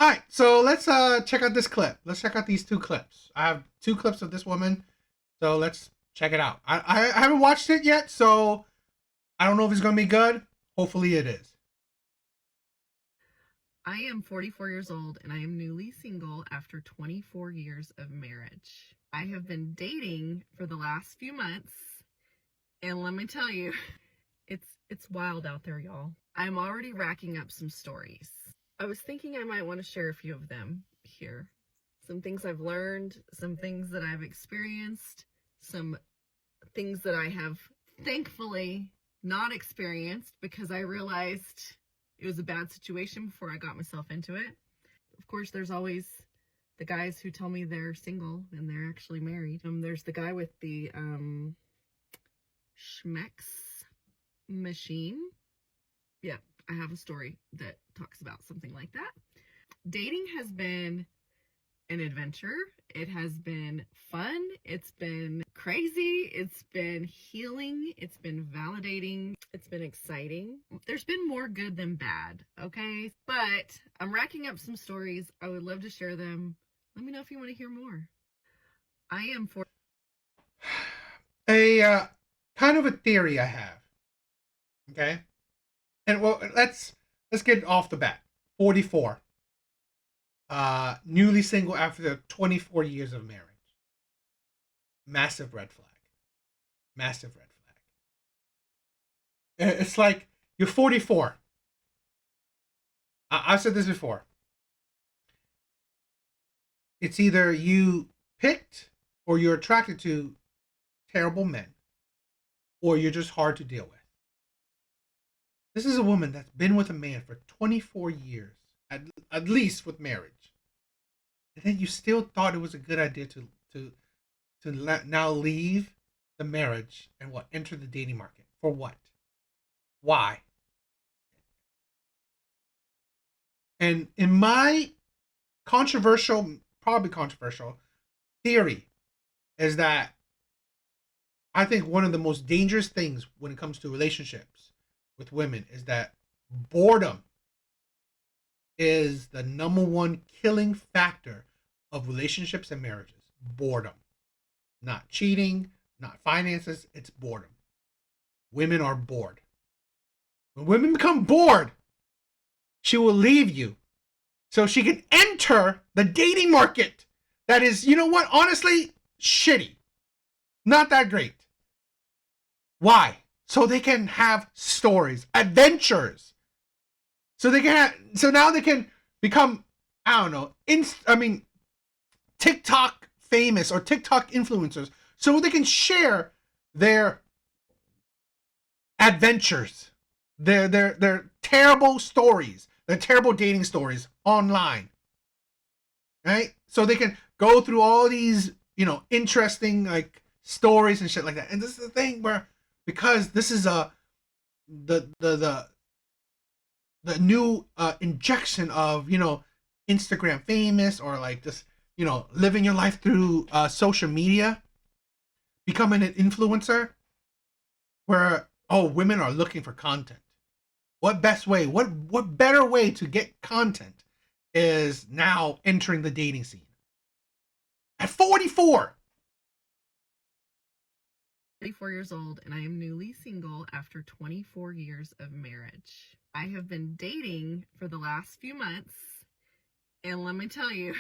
All right, so let's check out this clip. Let's check out these two clips. I have two clips of this woman, so let's check it out. I haven't watched it yet, so I don't know if it's gonna be good. Hopefully, it is. I am 44 years old and I am newly single after 24 years of marriage. I have been dating for the last few months, and let me tell you, it's wild out there, y'all. I'm already racking up some stories. I was thinking I might want to share a few of them here. Some things I've learned, some things that I've experienced, some things that I have thankfully not experienced because I realized it was a bad situation before I got myself into it. Of course, there's always the guys who tell me they're single and they're actually married. There's the guy with the Schmex machine. Yep, I have a story that talks about something like that. Dating has been an adventure. It has been fun. It's been crazy. It's been healing. It's been validating. It's been exciting. There's been more good than bad, okay? But I'm racking up some stories. I would love to share them. Let me know if you want to hear more. I am for A kind of a theory I have. Okay, and well, let's get off the bat. 44. Newly single after 24 years of marriage. Massive red flag. Massive red flag. It's like you're 44. I've said this before. It's either you picked or you're attracted to terrible men, or you're just hard to deal with. This is a woman that's been with a man for 24 years, at least with marriage, and then you still thought it was a good idea to now leave the marriage and what enter the dating market for what? Why? And in my controversial, probably controversial theory, is that I think one of the most dangerous things when it comes to relationships with women is that boredom is the number one killing factor of relationships and marriages. Boredom. Not cheating, not finances, it's boredom. Women are bored. When women become bored, she will leave you so she can enter the dating market that is, you know what, honestly, shitty. Not that great. Why? So they can have stories, adventures. So now they can become, I don't know, TikTok famous or TikTok influencers so they can share their adventures, their terrible stories, their terrible dating stories online. Right? So they can go through all these, interesting like stories and shit like that. And this is the thing where because this is the new injection of Instagram famous or like just living your life through social media, becoming an influencer, where women are looking for content. What best way? What better way to get content is now entering the dating scene at 44. 34 years old and I am newly single after 24 years of marriage. I have been dating for the last few months, and let me tell you,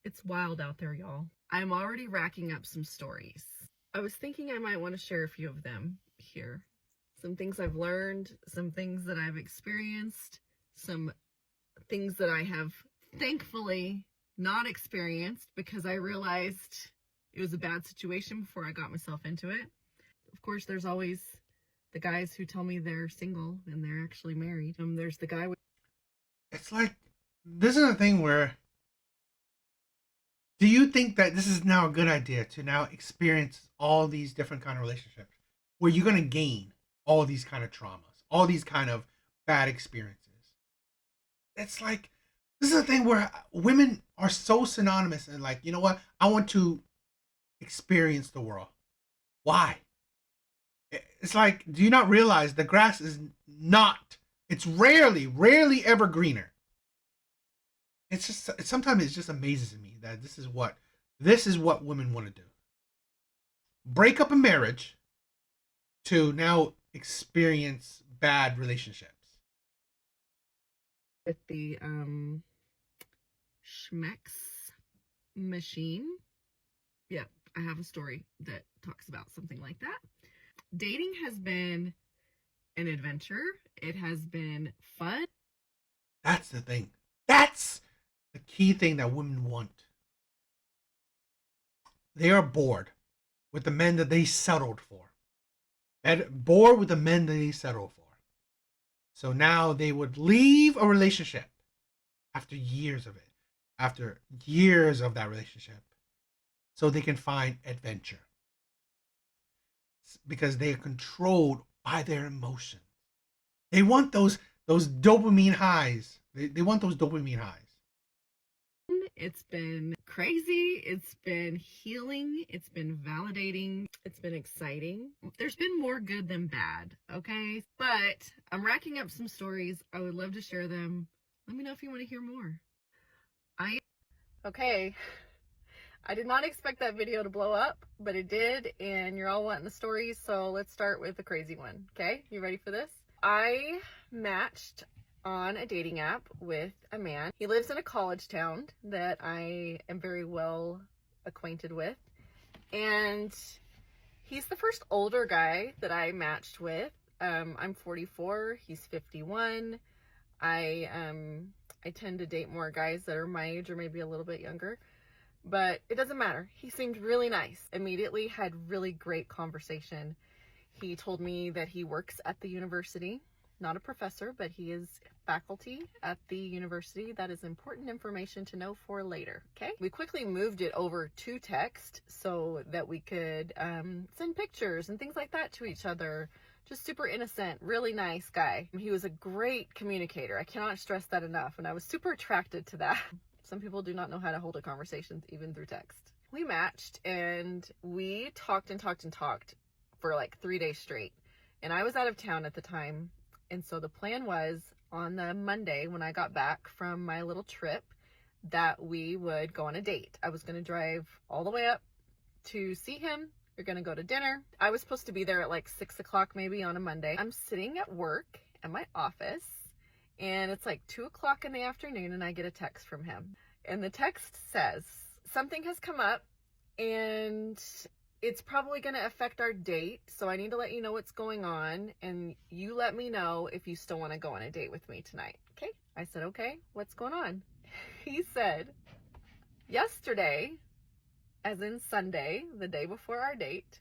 it's wild out there, y'all. I'm already racking up some stories. I was thinking I might want to share a few of them here. Some things I've learned, some things that I've experienced, some things that I have thankfully not experienced because I realized it was a bad situation before I got myself into it. Of course, there's always the guys who tell me they're single and they're actually married. There's the guy with It's like this is a thing where do you think that this is now a good idea to now experience all these different kind of relationships where you're going to gain all these kind of traumas, all these kind of bad experiences? It's like this is a thing where women are so synonymous and like, you know what? I want to experience the world. Why? It's like, do you not realize the grass is not, it's rarely ever greener it's just sometimes it just amazes me that this is what women want to do. Break up a marriage to now experience bad relationships. With the Schmex machine. Yep, I have a story that talks about something like that. Dating has been an adventure. It has been fun. That's the thing. That's the key thing that women want. They are bored with the men that they settled for. And bored with the men that they settled for. So now they would leave a relationship after years of it, after years of that relationship, so they can find adventure. Because they are controlled by their emotions. They want those dopamine highs. They want those dopamine highs. It's been crazy. It's been healing. It's been validating. It's been exciting. There's been more good than bad, okay? But I'm racking up some stories. I would love to share them. Let me know if you want to hear more. Okay. I did not expect that video to blow up, but it did, and you're all wanting the stories, so let's start with the crazy one, okay? You ready for this? I matched on a dating app with a man. He lives in a college town that I am very well acquainted with, and he's the first older guy that I matched with. I'm 44, he's 51. I tend to date more guys that are my age or maybe a little bit younger. But it doesn't matter. He seemed really nice. Immediately had really great conversation. He told me that he works at the university. Not a professor, but he is faculty at the university. That is important information to know for later, okay? We quickly moved it over to text so that we could send pictures and things like that to each other. Just super innocent, really nice guy. He was a great communicator. I cannot stress that enough, and I was super attracted to that. Some people do not know how to hold a conversation even through text. We matched and we talked and talked and talked for like 3 days straight. And I was out of town at the time. And so the plan was on the Monday when I got back from my little trip that we would go on a date. I was going to drive all the way up to see him. We're going to go to dinner. I was supposed to be there at like 6 o'clock maybe on a Monday. I'm sitting at work at my office. And it's like 2 o'clock in the afternoon and I get a text from him. And the text says, something has come up and it's probably going to affect our date. So I need to let you know what's going on. And you let me know if you still want to go on a date with me tonight. Okay? I said, okay, what's going on? He said, yesterday, as in Sunday, the day before our date,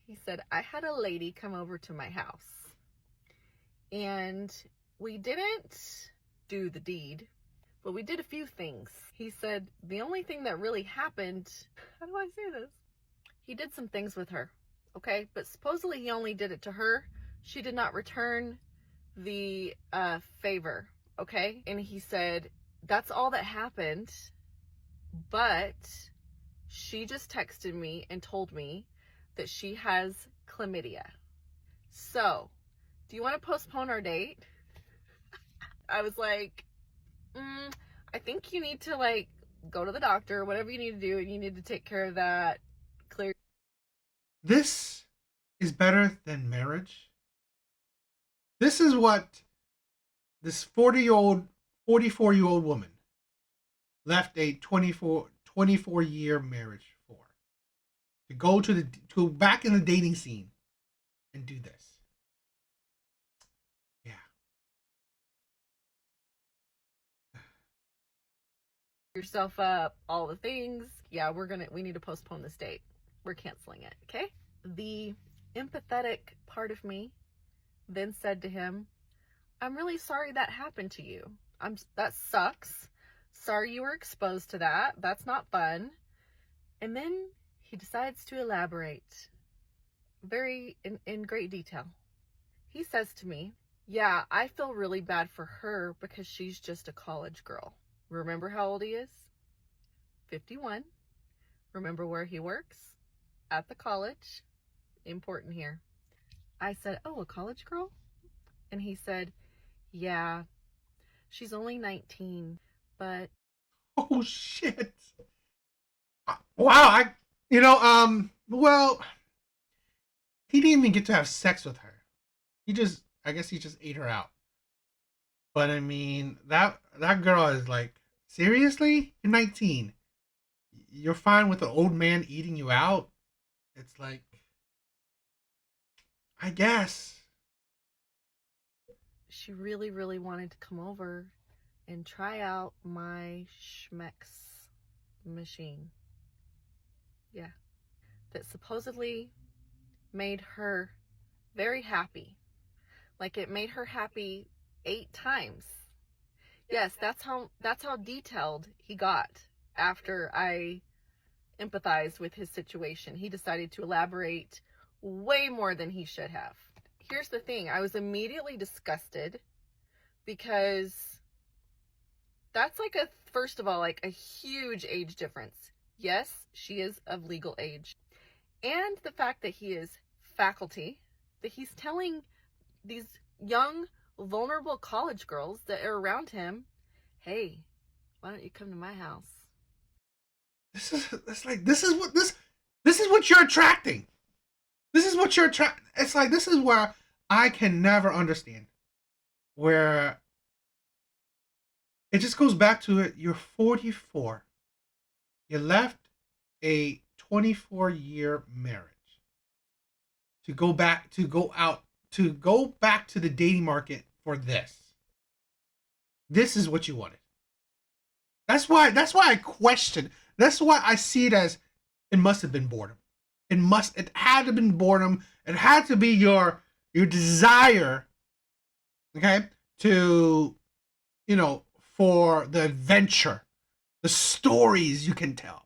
he said, I had a lady come over to my house. And we didn't do the deed, but we did a few things. He said the only thing that really happened, how do I say this? He did some things with her, okay? But supposedly he only did it to her. She did not return the favor, okay? And he said, that's all that happened, but she just texted me and told me that she has chlamydia. So, do you want to postpone our date? I was like, I think you need to like go to the doctor, whatever you need to do, and you need to take care of that. Clear. This is better than marriage. This is what this 40-year-old, 44-year-old woman left a 24-year marriage for. To go to back in the dating scene and do this. Yeah. Yourself up, all the things. Yeah, we need to postpone this date. We're canceling it, okay? The empathetic part of me then said to him, I'm really sorry that happened to you. That sucks. Sorry you were exposed to that. That's not fun. And then he decides to elaborate very in great detail. He says to me, yeah, I feel really bad for her because she's just a college girl. Remember how old he is? 51. Remember where he works? At the college. Important here. I said, oh, a college girl? And he said, yeah, she's only 19, But Oh shit! Wow, well, he didn't even get to have sex with her. I guess he just ate her out. But I mean, that girl is like, seriously? You're 19. You're fine with an old man eating you out? It's like, I guess. she really, really wanted to come over and try out my Schmex machine. Yeah. That supposedly made her very happy. Like it made her happy 8 times. Yes, that's how detailed he got after I empathized with his situation. He decided to elaborate way more than he should have. Here's the thing, I was immediately disgusted because that's like first of all, like a huge age difference. Yes, she is of legal age. And the fact that he is faculty, that he's telling these young, vulnerable college girls that are around him, hey, why don't you come to my house? This is what you're attracting. This is what you're attracting. It's like, this is where I can never understand. Where it just goes back to it. You're 44. You left a 24-year marriage to go back to the dating market for this. This is what you wanted. That's why I question. That's why I see it as, it must have been boredom. It had to have been boredom. It had to be your desire, okay, to, for the adventure, the stories you can tell.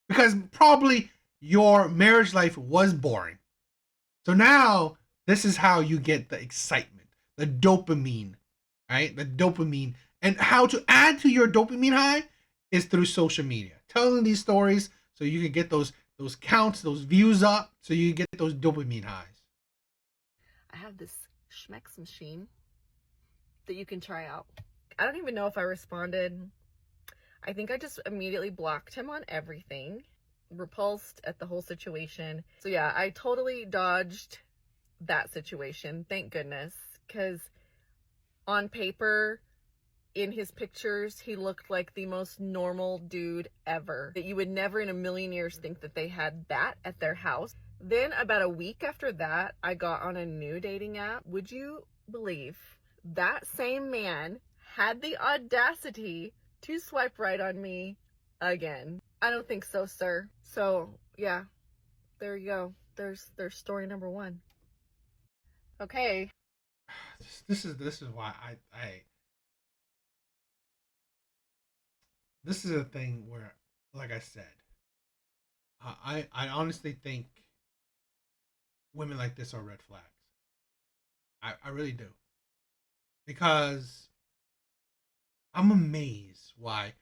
Because probably your marriage life was boring. So now this is how you get the excitement, the dopamine, right? The dopamine. And how to add to your dopamine high is through social media. Telling these stories so you can get those counts, those views up, so you get those dopamine highs. I have this Schmex machine that you can try out. I don't even know if I responded. I think I just immediately blocked him on everything, repulsed at the whole situation. So yeah, I totally dodged that situation, thank goodness, because on paper, in his pictures, he looked like the most normal dude ever. That you would never in a million years think that they had that at their house. Then about a week after that, I got on a new dating app. Would you believe that same man had the audacity to swipe right on me again? I don't think so, sir. So yeah, there you go. There's story number 1. Okay. This is why I this is a thing where, like I said, I honestly think women like this are red flags. I really do. Because I'm amazed why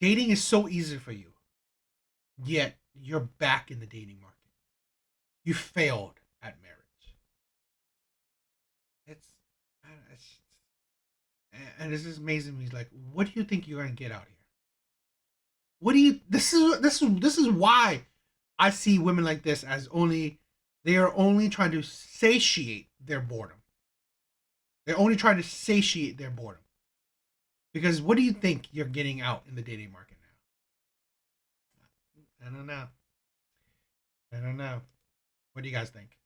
dating is so easy for you, yet you're back in the dating market. You failed at marriage. It's, it's and it's just amazing me. Like, what do you think you're gonna get out here? What do you? This is why I see women like this as only, they are only trying to satiate their boredom. They're only trying to satiate their boredom. Because what do you think you're getting out in the dating market now? I don't know. I don't know. What do you guys think?